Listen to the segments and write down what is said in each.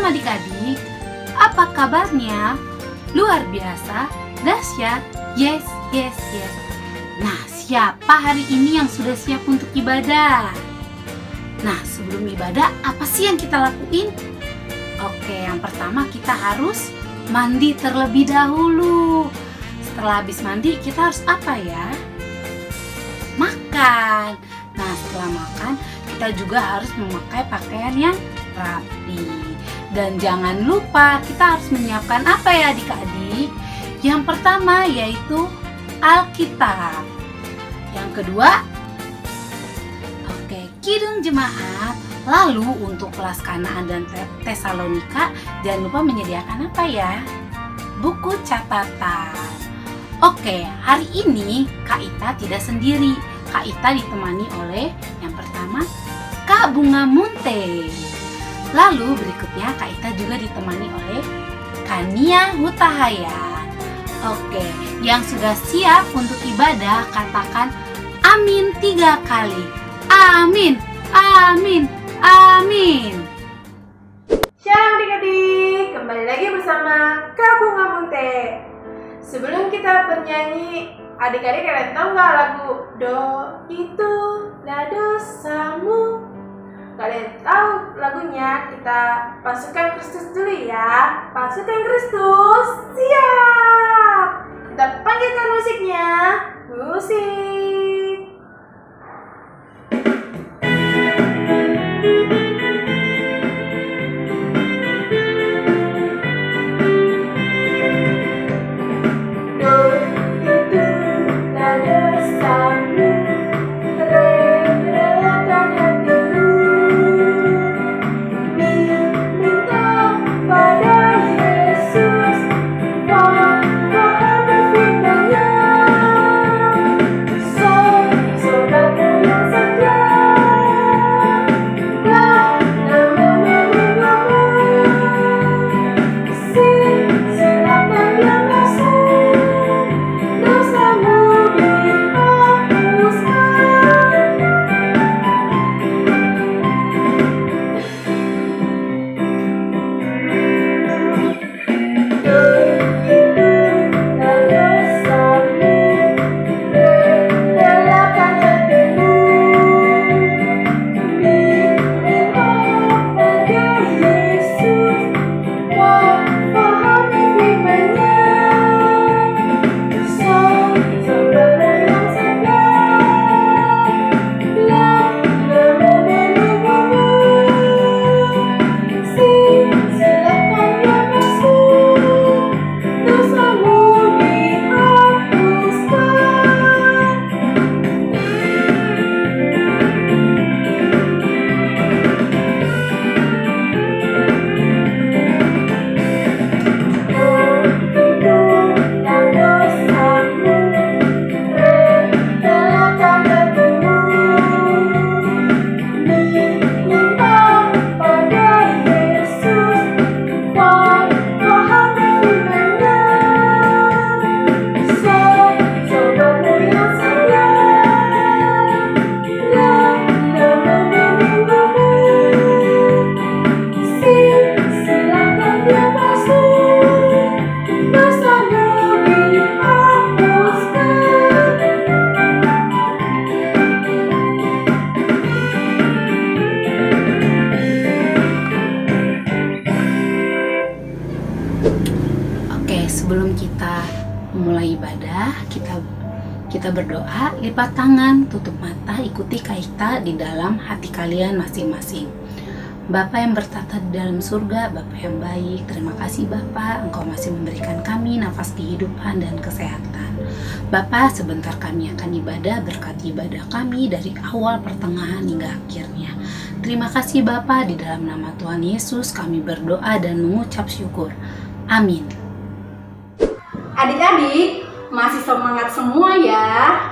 adik-adik, apa kabarnya? Luar biasa, dahsyat, yes, yes, yes. Nah, siapa hari ini yang sudah siap untuk ibadah? Nah, sebelum ibadah, apa sih yang kita lakuin? Oke, yang pertama kita harus mandi terlebih dahulu. Setelah habis mandi, kita harus apa ya? Makan. Nah, setelah makan, kita juga harus memakai pakaian yang rapi. Dan jangan lupa kita harus menyiapkan apa ya adik-adik? Yang pertama yaitu Alkitab. Yang kedua, Kidung Jemaat. Lalu untuk kelas Kanaan dan Tesalonika, jangan lupa menyediakan apa ya? Buku catatan. Oke, hari ini Kak Ita tidak sendiri. Kak Ita ditemani oleh yang pertama Kak Bunga Munte. Lalu berikutnya Kak Ita juga ditemani oleh Kania Hutahaya. Oke, yang sudah siap untuk ibadah katakan amin 3 kali. Amin, amin, amin. Shalom adik-adik, kembali lagi bersama Kak Bunga Munte. Sebelum kita bernyanyi, adik-adik kalian tahu nggak lagu Do itu lah dosamu? Kalian tahu lagunya? Kita pasukan Kristus dulu ya. Pasukan Kristus, siap. Kita panggilkan musiknya. Musik. Sebelum kita memulai ibadah, kita berdoa, lipat tangan, tutup mata, ikuti Kak Ita di dalam hati kalian masing-masing. Bapa yang bertata di dalam surga, Bapa yang baik, terima kasih Bapa, Engkau masih memberikan kami nafas kehidupan dan kesehatan. Bapa, sebentar kami akan ibadah, berkati ibadah kami dari awal, pertengahan hingga akhirnya. Terima kasih Bapa, di dalam nama Tuhan Yesus kami berdoa dan mengucap syukur. Amin. Adik-adik, masih semangat semua ya?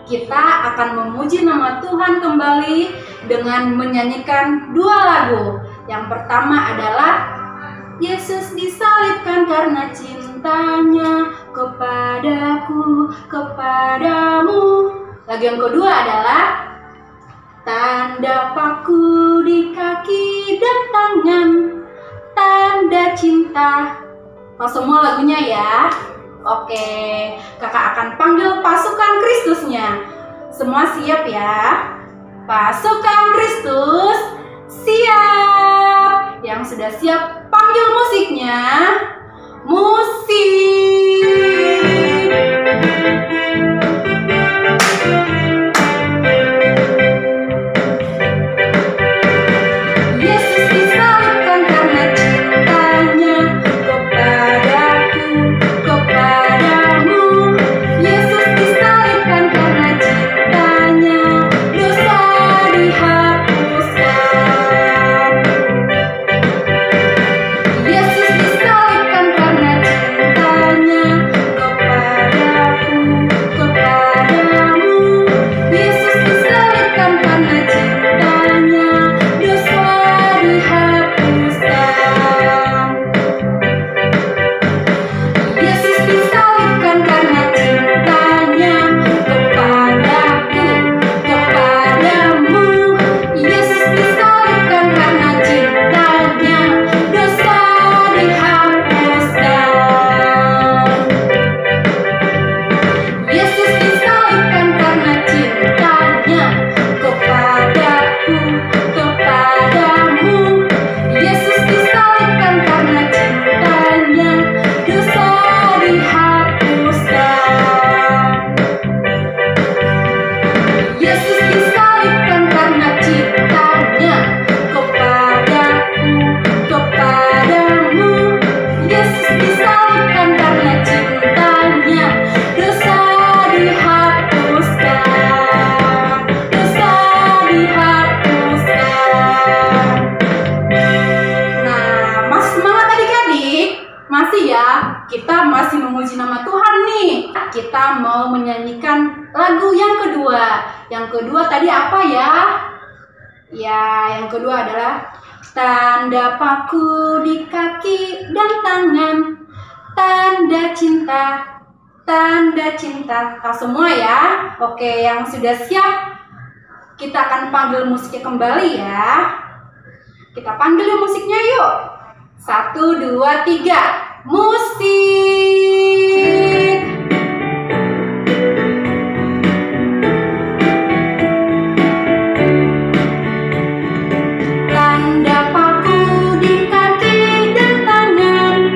Kita akan memuji nama Tuhan kembali dengan menyanyikan 2 lagu. Yang pertama adalah Yesus disalibkan karena cintanya kepadaku, kepadamu. Lagu yang kedua adalah tanda paku di kaki dan tangan, tanda cinta. Tahu semua lagunya ya? Oke, kakak akan panggil pasukan Kristusnya. Semua siap ya? Pasukan Kristus, siap! Yang sudah siap, panggil musiknya. Musik! Yesus disalibkan karena cintanya kepadaku, kepadamu. Yesus disalibkan karena cintanya, dosa dihapuskan. Yesus disalibkan karena cintanya kepadaku, kepadamu. Yesus disalibkan karena cintanya, dosa dihapuskan. Yesus disalibkan karena cintanya kepadaku, kepadamu. Yesus disalibkan karena cintanya, dosa dihapuskan. Yesus disalibkan karena cintanya kepadaku, kepadamu. Yesus disalibkan karena cintanya, dosa dihapuskan. Yesus disalibkan karena cintanya kepadaku, kepadamu. Yesus disalibkan karena cintanya, dosa dihapuskan, dosa dihapuskan. Nah, masih semangat adik-adik? Masih ya? Kita masih memuji nama Tuhan nih. Kita mau menyanyikan lagu yang kedua. Yang kedua tadi apa ya? Ya, yang kedua adalah tanda paku di kaki dan tangan, tanda cinta, tanda cinta. Tahu semua ya? Oke, yang sudah siap, kita akan panggil musiknya kembali ya. Kita panggil musiknya yuk. 1, 2, 3. Musik. Tanda paku di kaki dan tangan,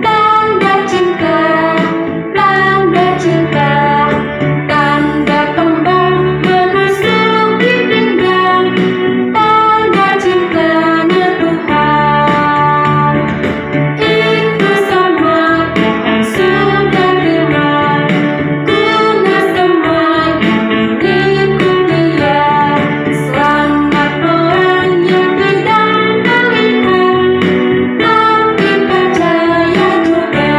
tanda cinta, tanda cinta. Tanda kembang menusuk di pinggang, tanda cintanya Tuhan. Itu sama Tuhan sudah terima, guna semua yang mengikut Dia. Selamat orang yang tidak melihat, tapi percaya juga.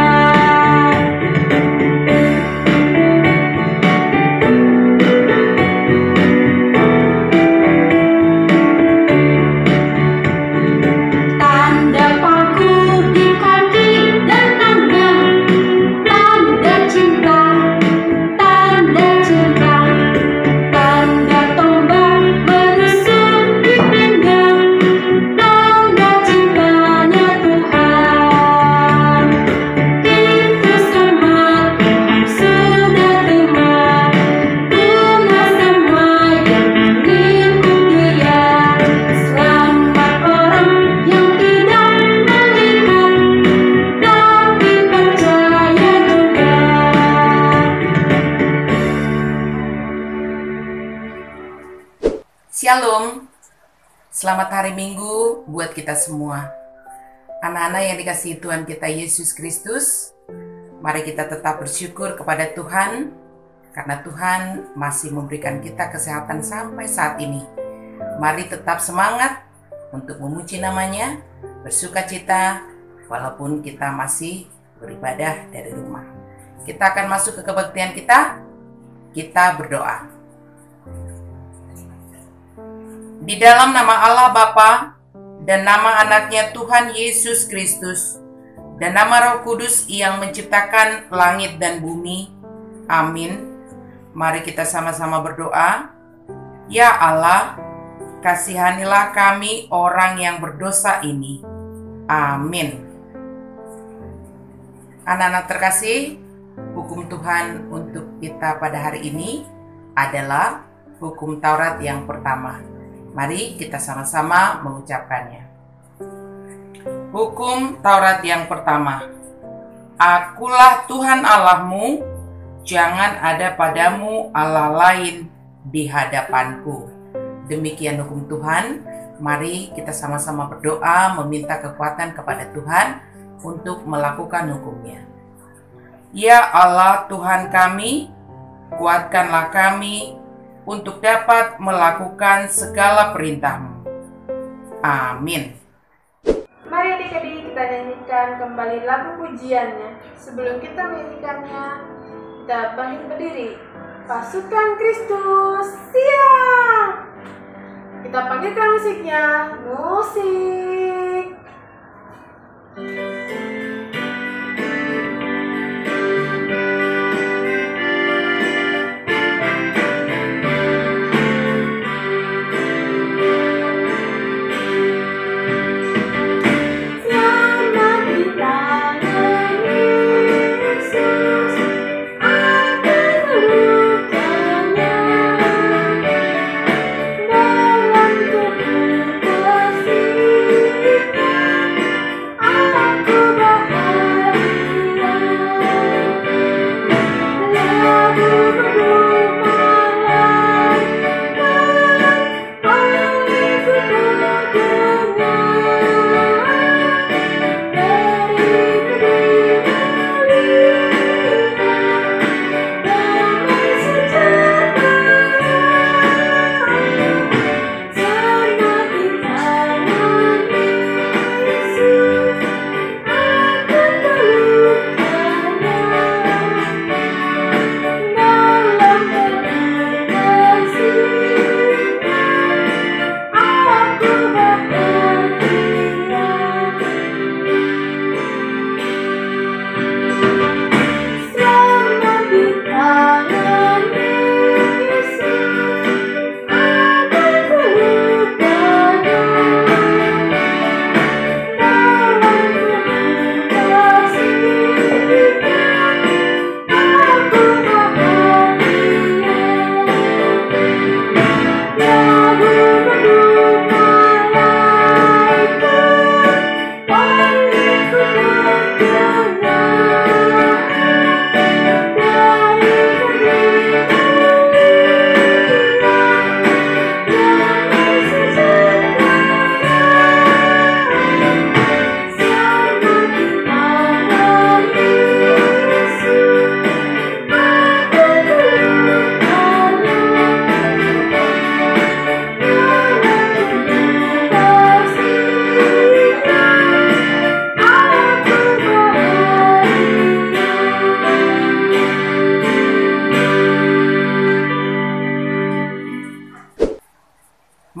Tanda paku di kaki dan tangan, tanda cinta, tanda cinta. Tanda tombak menusuk di pinggang, tanda cintanya Tuhan. Itu semua Tuhan sudah terima, guna semua yang mengikut Dia. Selamat orang yang tidak melihat, tapi percaya juga. Shalom, selamat hari Minggu buat kita semua. Anak-anak yang dikasihi Tuhan kita Yesus Kristus, mari kita tetap bersyukur kepada Tuhan, karena Tuhan masih memberikan kita kesehatan sampai saat ini. Mari tetap semangat untuk memuji namanya, bersuka cita, walaupun kita masih beribadah dari rumah. Kita akan masuk ke kebaktian kita berdoa. Di dalam nama Allah Bapa dan nama anaknya Tuhan Yesus Kristus dan nama Roh Kudus yang menciptakan langit dan bumi. Amin. Mari kita sama-sama berdoa. Ya Allah, kasihanilah kami orang yang berdosa ini. Amin. Anak-anak terkasih, hukum Tuhan untuk kita pada hari ini adalah hukum Taurat yang pertama. Mari kita sama-sama mengucapkannya. Hukum Taurat yang pertama. Akulah Tuhan Allahmu, jangan ada padamu Allah lain di hadapanku. Demikian hukum Tuhan. Mari kita sama-sama berdoa meminta kekuatan kepada Tuhan untuk melakukan hukumnya. Ya Allah Tuhan kami, kuatkanlah kami untuk dapat melakukan segala perintah-Mu. Amin. Mari adik-adik kita nyanyikan kembali lagu pujiannya. Sebelum kita menyanyikannya, kita bangkit berdiri. Pasukan Kristus, siap! Kita panggilkan musiknya, musik.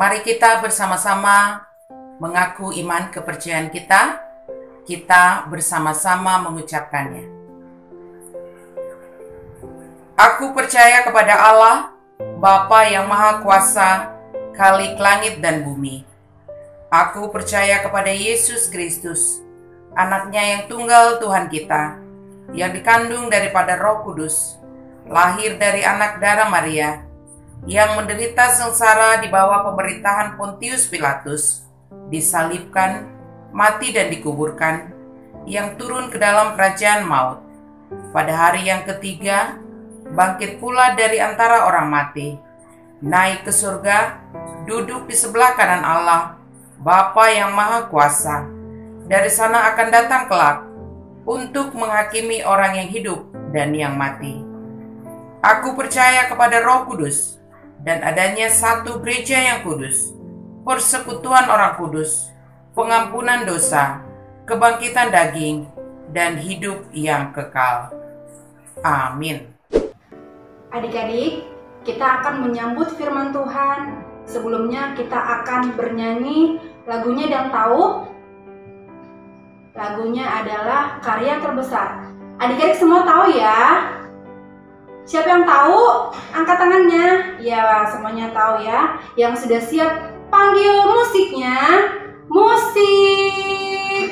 Mari kita bersama-sama mengaku iman kepercayaan kita. Kita bersama-sama mengucapkannya. Aku percaya kepada Allah, Bapa yang Maha Kuasa, Khalik langit dan bumi. Aku percaya kepada Yesus Kristus, Anaknya yang tunggal Tuhan kita, yang dikandung daripada Roh Kudus, lahir dari anak darah Maria, yang menderita sengsara di bawah pemerintahan Pontius Pilatus, disalibkan, mati dan dikuburkan, yang turun ke dalam kerajaan maut. Pada hari yang ketiga, bangkit pula dari antara orang mati, naik ke surga, duduk di sebelah kanan Allah, Bapa yang Maha Kuasa. Dari sana akan datang kelak, untuk menghakimi orang yang hidup dan yang mati. Aku percaya kepada Roh Kudus, dan adanya satu gereja yang kudus, persekutuan orang kudus, pengampunan dosa, kebangkitan daging, dan hidup yang kekal. Amin. Adik-adik, kita akan menyambut firman Tuhan. Sebelumnya kita akan bernyanyi lagunya yang tahu. Lagunya adalah Karya Terbesar. Adik-adik semua tahu ya? Siapa yang tahu? Angkat tangannya. Ya, semuanya tahu ya. Yang sudah siap, panggil musiknya. Musik.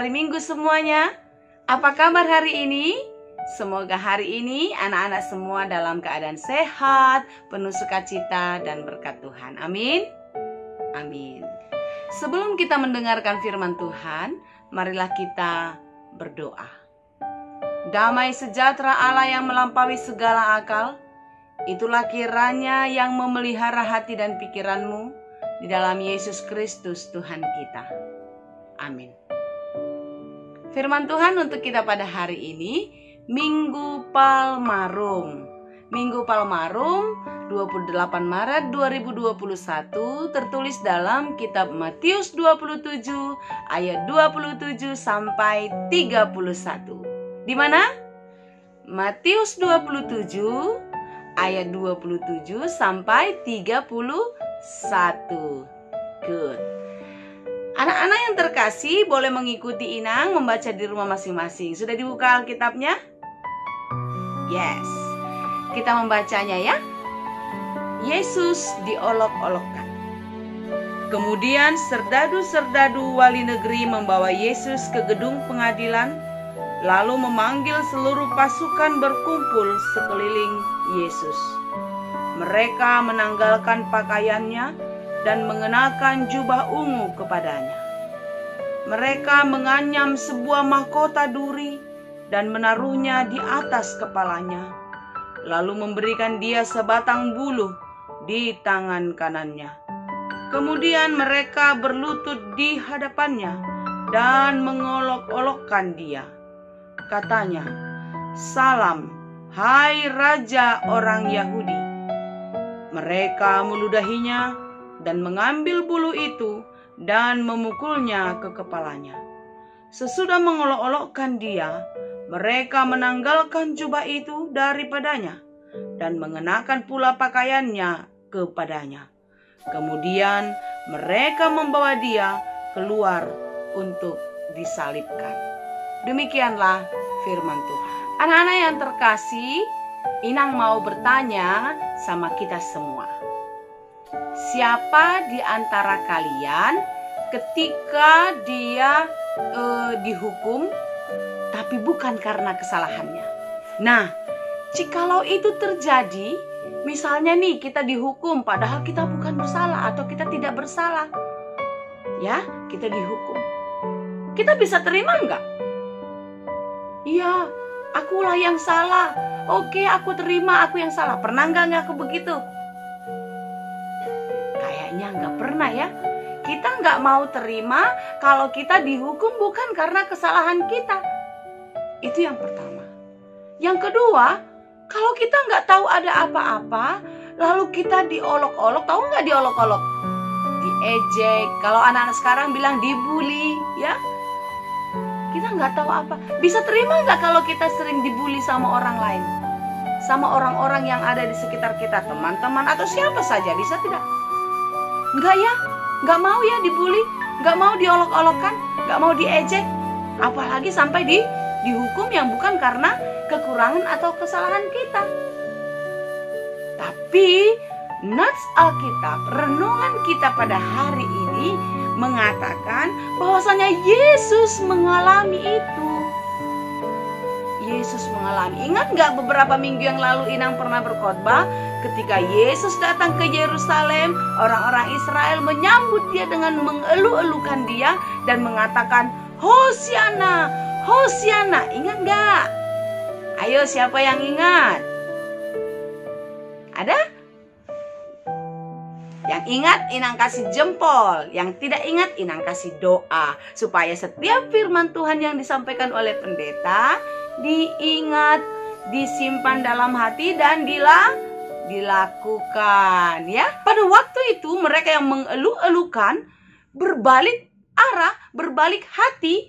hari Minggu semuanya. Apa kabar hari ini? Semoga hari ini anak-anak semua dalam keadaan sehat, penuh sukacita dan berkat Tuhan. Amin. Amin. Sebelum kita mendengarkan firman Tuhan, marilah kita berdoa. Damai sejahtera Allah yang melampaui segala akal, itulah kiranya yang memelihara hati dan pikiranmu di dalam Yesus Kristus Tuhan kita. Amin. Firman Tuhan untuk kita pada hari ini, Minggu Palmarum. Minggu Palmarum 28 Maret 2021 tertulis dalam kitab Matius 27 ayat 27 sampai 31. Di mana? Matius 27 ayat 27 sampai 31. Good. Anak-anak yang terkasih boleh mengikuti Inang membaca di rumah masing-masing. Sudah dibuka Alkitabnya? Yes. Kita membacanya ya. Yesus diolok-olokkan. Kemudian serdadu-serdadu wali negeri membawa Yesus ke gedung pengadilan, lalu memanggil seluruh pasukan berkumpul sekeliling Yesus. Mereka menanggalkan pakaiannya dan mengenakan jubah ungu kepadanya. Mereka menganyam sebuah mahkota duri dan menaruhnya di atas kepalanya, lalu memberikan dia sebatang buluh di tangan kanannya. Kemudian mereka berlutut di hadapannya dan mengolok-olokkan dia. Katanya, "Salam, hai Raja orang Yahudi." Mereka meludahinya dan mengambil bulu itu dan memukulnya ke kepalanya. Sesudah mengolok-olokkan dia, mereka menanggalkan jubah itu daripadanya dan mengenakan pula pakaiannya kepadanya. Kemudian mereka membawa dia keluar untuk disalibkan. Demikianlah firman Tuhan. Anak-anak yang terkasih, Inang mau bertanya sama kita semua. Siapa di antara kalian ketika dia dihukum tapi bukan karena kesalahannya? Nah, jikalau itu terjadi, misalnya nih kita dihukum padahal kita bukan bersalah atau kita tidak bersalah. Ya, kita dihukum. Kita bisa terima enggak? Iya, akulah yang salah. Oke, aku terima aku yang salah. Pernah enggak aku begitu? Kayaknya enggak pernah ya. Kita enggak mau terima kalau kita dihukum bukan karena kesalahan kita. Itu yang pertama. Yang kedua, kalau kita nggak tahu ada apa-apa, lalu kita diolok-olok, tahu nggak diolok-olok? Diejek, kalau anak-anak sekarang bilang dibully, ya. Kita nggak tahu apa. Bisa terima nggak kalau kita sering dibully sama orang lain? Sama orang-orang yang ada di sekitar kita, teman-teman atau siapa saja, bisa tidak? Nggak ya? Nggak mau ya dibully? Nggak mau diolok-olokkan? Nggak mau diejek? Apalagi sampai dihukum yang bukan karena kekurangan atau kesalahan kita. Tapi Nats Alkitab, renungan kita pada hari ini mengatakan bahwasanya Yesus mengalami itu. Yesus mengalami. Ingat gak beberapa minggu yang lalu Inang pernah berkhotbah ketika Yesus datang ke Yerusalem, orang-orang Israel menyambut dia dengan mengeluh-elukan dia dan mengatakan, "Hosiana, Hosiana." Ingat gak? Ayo, siapa yang ingat? Ada? Yang ingat, Inang kasih jempol. Yang tidak ingat, Inang kasih doa. Supaya setiap firman Tuhan yang disampaikan oleh pendeta diingat, disimpan dalam hati, dan dilakukan. Ya, pada waktu itu mereka yang mengeluh-elukan berbalik arah, berbalik hati.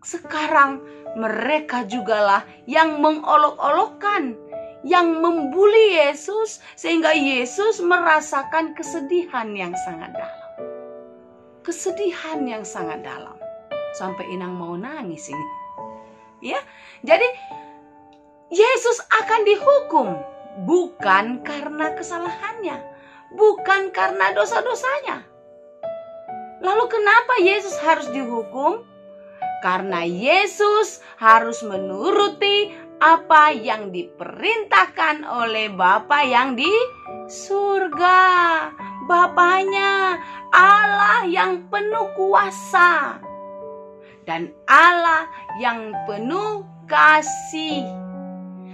Sekarang mereka jugalah yang mengolok-olokkan, yang membuli Yesus, sehingga Yesus merasakan kesedihan yang sangat dalam. Kesedihan yang sangat dalam. Sampai Inang mau nangis ini. Ya, jadi Yesus akan dihukum bukan karena kesalahannya, bukan karena dosa-dosanya. Lalu kenapa Yesus harus dihukum? Karena Yesus harus menuruti apa yang diperintahkan oleh Bapa yang di surga. Bapaknya Allah yang penuh kuasa dan Allah yang penuh kasih.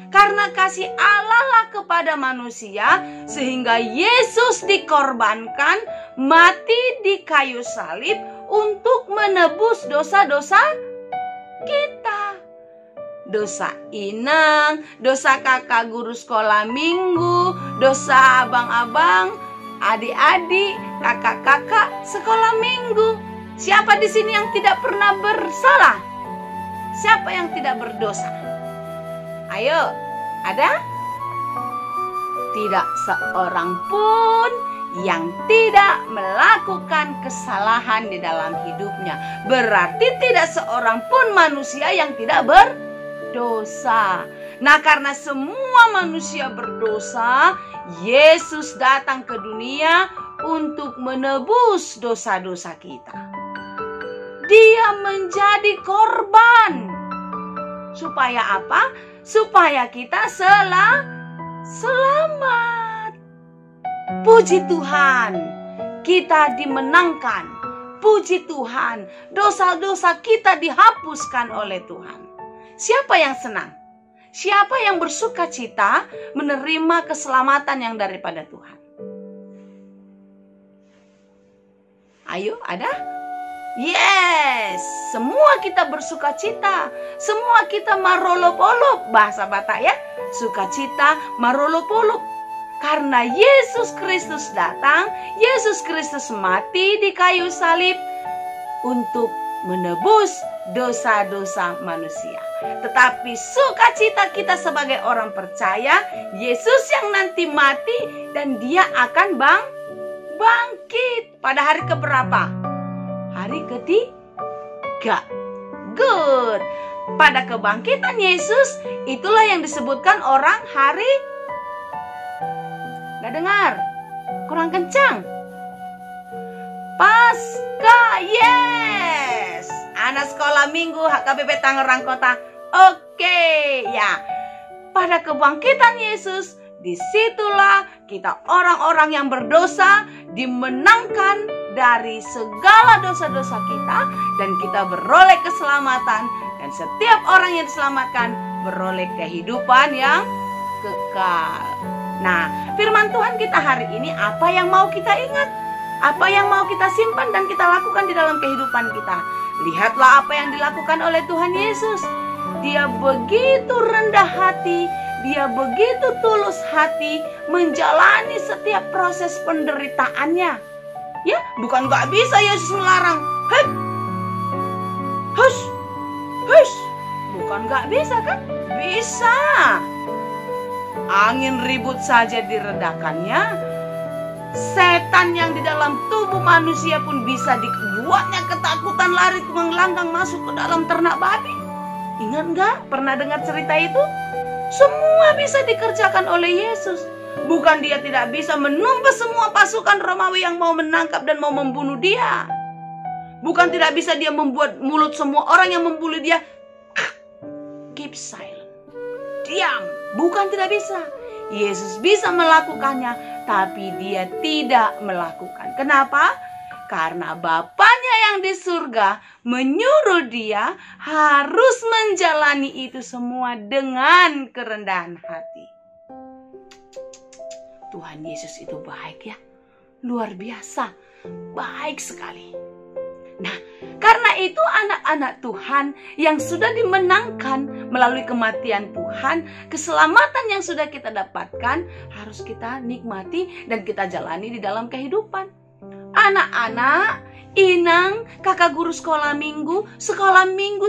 Karena kasih Allah lah kepada manusia, sehingga Yesus dikorbankan mati di kayu salib untuk menebus dosa-dosa kita. Dosa Inang, dosa kakak guru sekolah minggu, dosa abang-abang, adik-adik, kakak-kakak sekolah minggu. Siapa di sini yang tidak pernah bersalah? Siapa yang tidak berdosa? Ayo, ada? Tidak seorang pun yang tidak melakukan kesalahan di dalam hidupnya. Berarti tidak seorang pun manusia yang tidak berdosa. Nah, karena semua manusia berdosa, Yesus datang ke dunia untuk menebus dosa-dosa kita. Dia menjadi korban. Supaya apa? Supaya kita selamat. Puji Tuhan, kita dimenangkan. Puji Tuhan, dosa-dosa kita dihapuskan oleh Tuhan. Siapa yang senang? Siapa yang bersuka cita menerima keselamatan yang daripada Tuhan? Ayo, ada? Yes, semua kita bersuka cita. Semua kita marolop-olop, bahasa Batak ya. Sukacita marolop-olop. Karena Yesus Kristus datang, Yesus Kristus mati di kayu salib untuk menebus dosa-dosa manusia. Tetapi sukacita kita sebagai orang percaya, Yesus yang nanti mati dan dia akan bangkit pada hari keberapa? Hari ketiga. Good. Pada kebangkitan Yesus, itulah yang disebutkan orang hari... Gak dengar? Kurang kencang. Pasca. Yes. Anak sekolah minggu HKBP Tangerang Kota. Oke, ya. Pada kebangkitan Yesus, disitulah kita orang-orang yang berdosa dimenangkan dari segala dosa-dosa kita, dan kita beroleh keselamatan, dan setiap orang yang diselamatkan beroleh kehidupan yang kekal. Nah, firman Tuhan kita hari ini apa yang mau kita ingat? Apa yang mau kita simpan dan kita lakukan di dalam kehidupan kita? Lihatlah apa yang dilakukan oleh Tuhan Yesus. Dia begitu rendah hati, dia begitu tulus hati menjalani setiap proses penderitaannya. Ya, bukan gak bisa Yesus melarang. Hei, hush, hush. Bukan gak bisa kan? Bisa. Angin ribut saja diredakannya. Setan yang di dalam tubuh manusia pun bisa dibuatnya ketakutan, lari melanggang masuk ke dalam ternak babi. Ingat gak? Pernah dengar cerita itu? Semua bisa dikerjakan oleh Yesus. Bukan dia tidak bisa menumpas semua pasukan Romawi yang mau menangkap dan mau membunuh dia. Bukan tidak bisa dia membuat mulut semua orang yang membuli dia keep silent, diam. Bukan tidak bisa. Yesus bisa melakukannya, tapi dia tidak melakukan. Kenapa? Karena Bapaknya yang di surga menyuruh dia harus menjalani itu semua dengan kerendahan hati. Tuhan Yesus itu baik ya. Luar biasa. Baik sekali. Nah, karena itu anak-anak Tuhan yang sudah dimenangkan melalui kematian Tuhan, keselamatan yang sudah kita dapatkan harus kita nikmati dan kita jalani di dalam kehidupan. Anak-anak, Inang, kakak guru sekolah minggu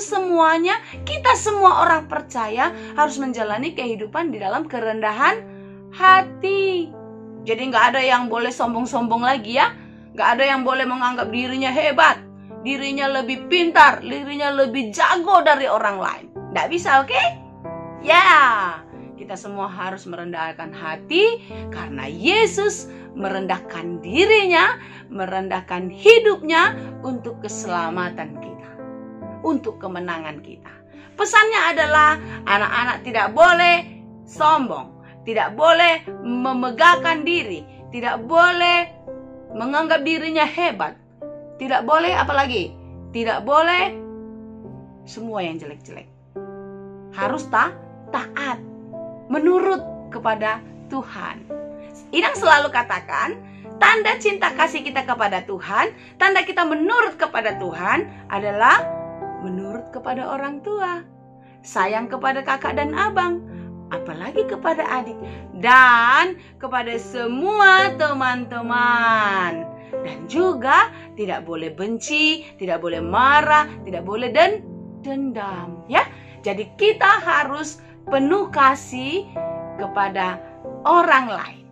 semuanya, kita semua orang percaya harus menjalani kehidupan di dalam kerendahan hati. Jadi gak ada yang boleh sombong-sombong lagi ya. Gak ada yang boleh menganggap dirinya hebat, dirinya lebih pintar, dirinya lebih jago dari orang lain. Gak bisa, oke? Ya, kita semua harus merendahkan hati karena Yesus merendahkan dirinya, merendahkan hidupnya untuk keselamatan kita. untuk kemenangan kita. Pesannya adalah anak-anak tidak boleh sombong, tidak boleh memegahkan diri, tidak boleh menganggap dirinya hebat, tidak boleh apalagi, tidak boleh semua yang jelek-jelek. Harus taat, menurut kepada Tuhan. Inang selalu katakan, tanda cinta kasih kita kepada Tuhan, tanda kita menurut kepada Tuhan adalah menurut kepada orang tua, sayang kepada kakak dan abang, apalagi kepada adik, dan kepada semua teman-teman. Dan juga tidak boleh benci, tidak boleh marah, tidak boleh dendam, ya. Jadi kita harus penuh kasih kepada orang lain.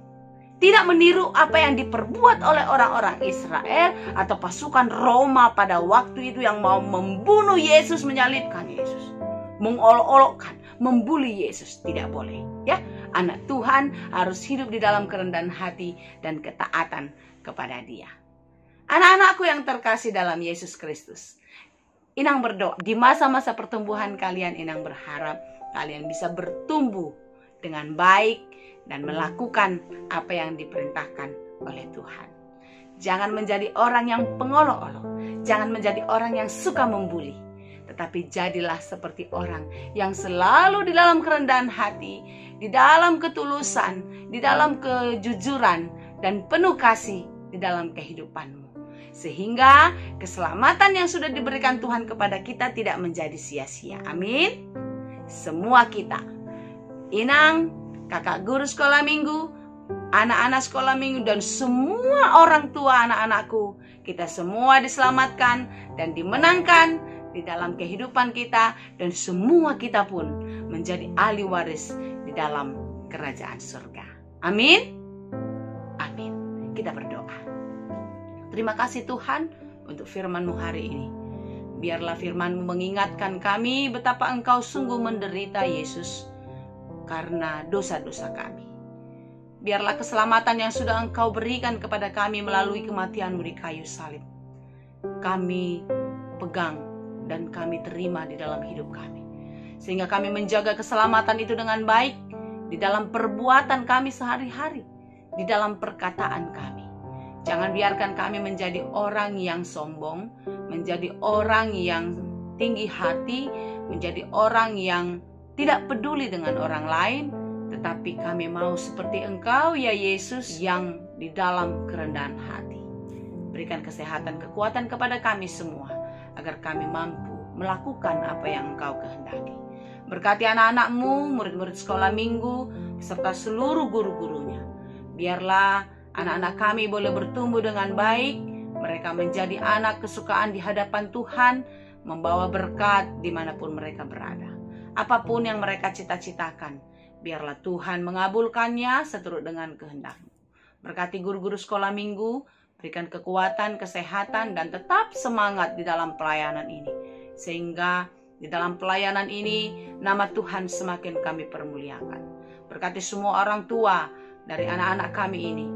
Tidak meniru apa yang diperbuat oleh orang-orang Israel atau pasukan Roma pada waktu itu yang mau membunuh Yesus, menyalibkan Yesus, mengolok-olokkan, membuli Yesus. Tidak boleh, ya. Anak Tuhan harus hidup di dalam kerendahan hati dan ketaatan kepada Dia. Anak-anakku yang terkasih dalam Yesus Kristus, Inang berdoa di masa-masa pertumbuhan kalian. Inang berharap kalian bisa bertumbuh dengan baik dan melakukan apa yang diperintahkan oleh Tuhan. Jangan menjadi orang yang pengolok-olok, jangan menjadi orang yang suka membuli, tetapi jadilah seperti orang yang selalu di dalam kerendahan hati, di dalam ketulusan, di dalam kejujuran, dan penuh kasih di dalam kehidupanmu. Sehingga keselamatan yang sudah diberikan Tuhan kepada kita tidak menjadi sia-sia. Amin. Semua kita, Inang, kakak guru sekolah minggu, anak-anak sekolah minggu, dan semua orang tua anak-anakku, kita semua diselamatkan dan dimenangkan di dalam kehidupan kita, dan semua kita pun menjadi ahli waris di dalam kerajaan surga. Amin. Amin. Kita berdoa. Terima kasih Tuhan untuk firman-Mu hari ini. Biarlah firman-Mu mengingatkan kami betapa Engkau sungguh menderita Yesus karena dosa-dosa kami. Biarlah keselamatan yang sudah Engkau berikan kepada kami melalui kematian-Mu di kayu salib, kami pegang dan kami terima di dalam hidup kami. Sehingga kami menjaga keselamatan itu dengan baik di dalam perbuatan kami sehari-hari, di dalam perkataan kami. Jangan biarkan kami menjadi orang yang sombong, menjadi orang yang tinggi hati, menjadi orang yang tidak peduli dengan orang lain, tetapi kami mau seperti Engkau ya Yesus yang di dalam kerendahan hati. Berikan kesehatan, kekuatan kepada kami semua, agar kami mampu melakukan apa yang Engkau kehendaki. Berkati anak-anak-Mu, murid-murid sekolah minggu, serta seluruh guru-gurunya. Biarlah anak-anak kami boleh bertumbuh dengan baik, mereka menjadi anak kesukaan di hadapan Tuhan, membawa berkat dimanapun mereka berada. Apapun yang mereka cita-citakan, biarlah Tuhan mengabulkannya seturut dengan kehendak-Mu. Berkati guru-guru sekolah minggu, berikan kekuatan, kesehatan, dan tetap semangat di dalam pelayanan ini. Sehingga di dalam pelayanan ini, nama Tuhan semakin kami permuliakan. Berkati semua orang tua dari anak-anak kami ini,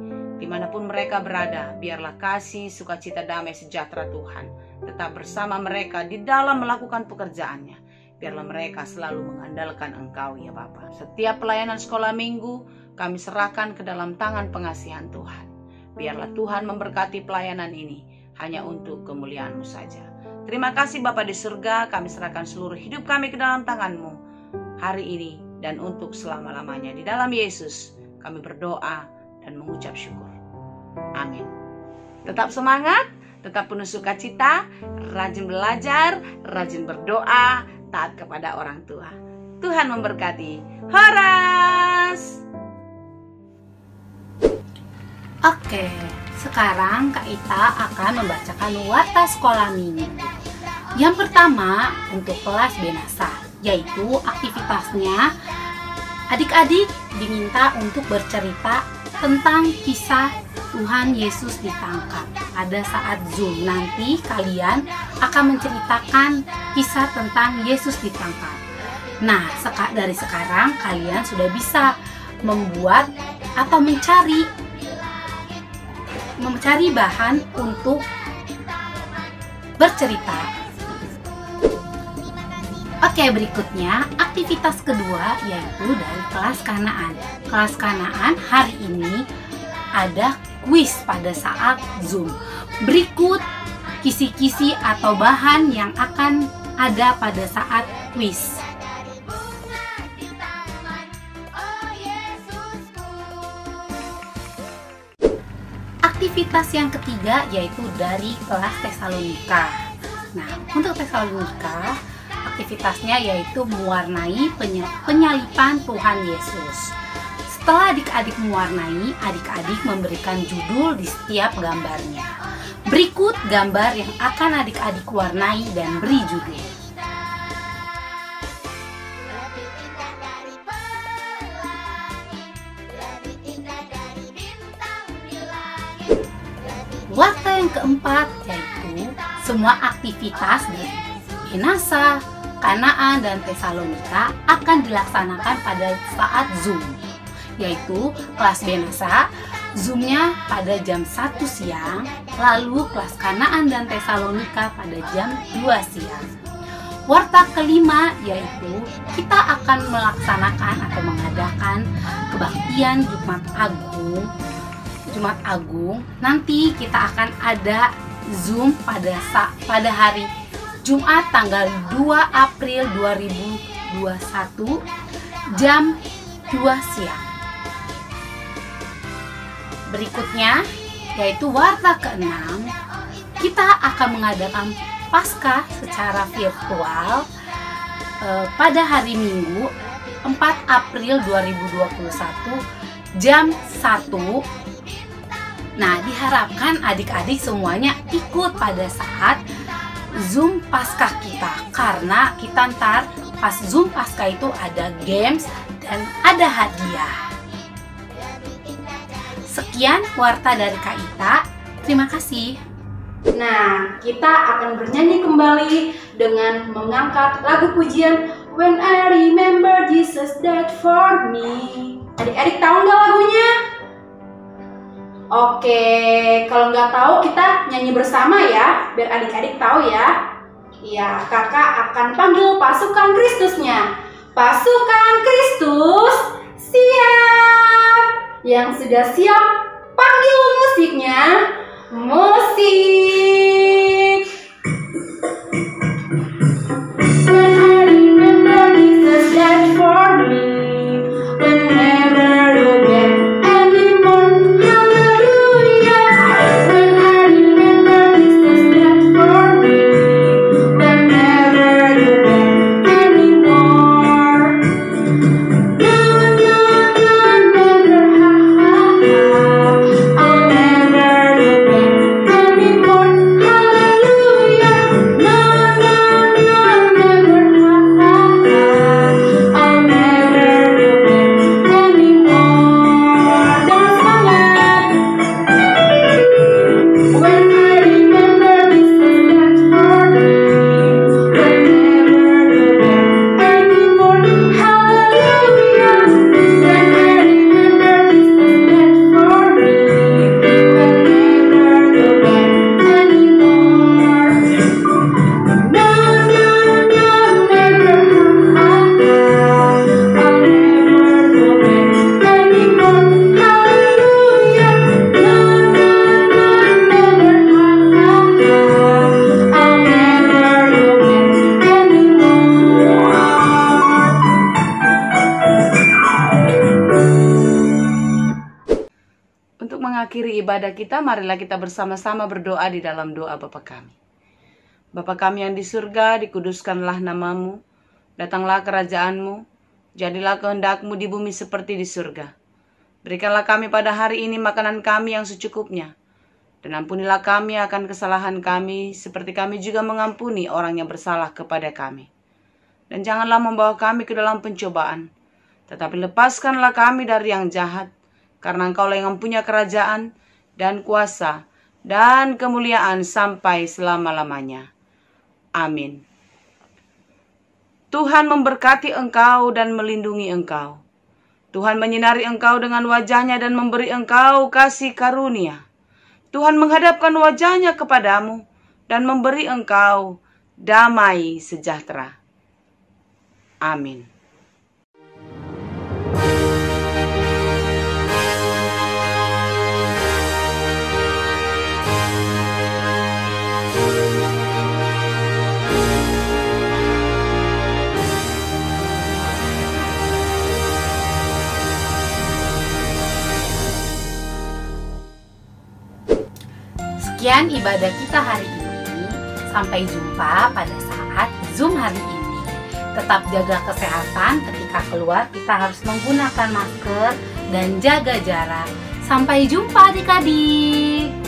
dimanapun mereka berada, biarlah kasih, sukacita, damai, sejahtera Tuhan tetap bersama mereka di dalam melakukan pekerjaannya. Biarlah mereka selalu mengandalkan Engkau ya Bapa. Setiap pelayanan sekolah minggu kami serahkan ke dalam tangan pengasihan Tuhan. Biarlah Tuhan memberkati pelayanan ini hanya untuk kemuliaan-Mu saja. Terima kasih Bapa di surga, kami serahkan seluruh hidup kami ke dalam tangan-Mu hari ini dan untuk selama-lamanya. Di dalam Yesus kami berdoa dan mengucap syukur. Amin. Tetap semangat, tetap penuh sukacita, rajin belajar, rajin berdoa, taat kepada orang tua. Tuhan memberkati. Horas. Oke, sekarang Kak Ita akan membacakan warta sekolah minggu. Yang pertama untuk kelas Benasa, yaitu aktivitasnya adik-adik diminta untuk bercerita tentang kisah Tuhan Yesus ditangkap. Pada saat Zoom nanti kalian akan menceritakan kisah tentang Yesus ditangkap. Nah, dari sekarang kalian sudah bisa membuat atau mencari bahan untuk bercerita. Oke, berikutnya aktivitas kedua yaitu dari kelas Kanaan. Kelas Kanaan hari ini ada kuis pada saat Zoom. Berikut kisi-kisi atau bahan yang akan ada pada saat kuis. Aktivitas yang ketiga yaitu dari kelas Tesalonika. Nah, untuk Tesalonika, aktivitasnya yaitu mewarnai penyalipan Tuhan Yesus. Setelah adik-adik mewarnai, adik-adik memberikan judul di setiap gambarnya. Berikut gambar yang akan adik-adik warnai dan beri judul. Warta yang keempat yaitu semua aktivitas dari Benasa, Kanaan, dan Tesalonika akan dilaksanakan pada saat Zoom, yaitu kelas Benasa, Zoom-nya pada jam 1 siang, lalu kelas Kanaan dan Tesalonika pada jam 2 siang. Warta kelima yaitu kita akan melaksanakan atau mengadakan kebaktian Jumat Agung. Nanti kita akan ada Zoom pada hari Jumat tanggal 2 April 2021 jam 2 siang. Berikutnya yaitu warta ke-6, kita akan mengadakan Paskah secara virtual pada hari Minggu 4 April 2021 jam 1. Nah, diharapkan adik-adik semuanya ikut pada saat Zoom Paskah kita, karena kita ntar pas Zoom Paskah itu ada games dan ada hadiah. Sekian warta dari Kak Ita. Terima kasih. Nah, kita akan bernyanyi kembali dengan mengangkat lagu pujian When I Remember Jesus Died For Me. Adik-adik tahu nggak lagunya? Oke, kalau nggak tahu kita nyanyi bersama ya, biar adik-adik tahu ya. Ya, kakak akan panggil pasukan Kristusnya. Pasukan Kristus, siap! Yang sudah siap, panggil musiknya. Musik! When I remember Jesus died for me, whenever you get anymore, hallelujah. When I remember Jesus died for me, whenever you get anymore. No, no, no, never, ha, ha, ha. I'll never regret anymore, hallelujah. No, no, no, never, ha, ha, ha. I'll never regret anymore. Dan semangat. When I remember Jesus died for me, whenever regret anymore, hallelujah. When I remember Jesus died for me, whenever regret anymore. No, no, no, never, ha, ha, ha. I'll never regret anymore, hallelujah. No, no, no, never, ha, ha, ha. I'll never regret anymore. Untuk mengakhiri ibadah kita, marilah kita bersama-sama berdoa di dalam doa Bapa kami. Bapa kami yang di surga, dikuduskanlah namamu, datanglah kerajaanmu, jadilah kehendakmu di bumi seperti di surga. Berikanlah kami pada hari ini makanan kami yang secukupnya, dan ampunilah kami akan kesalahan kami, seperti kami juga mengampuni orang yang bersalah kepada kami. Dan janganlah membawa kami ke dalam pencobaan, tetapi lepaskanlah kami dari yang jahat, karena Engkaulah yang mempunyai kerajaan dan kuasa dan kemuliaan sampai selama-lamanya. Amin. Tuhan memberkati engkau dan melindungi engkau. Tuhan menyinari engkau dengan wajahnya dan memberi engkau kasih karunia. Tuhan menghadapkan wajahnya kepadamu dan memberi engkau damai sejahtera. Amin. Sekian ibadah kita hari ini. Sampai jumpa pada saat Zoom hari ini. Tetap jaga kesehatan, ketika keluar kita harus menggunakan masker dan jaga jarak. Sampai jumpa adik-adik.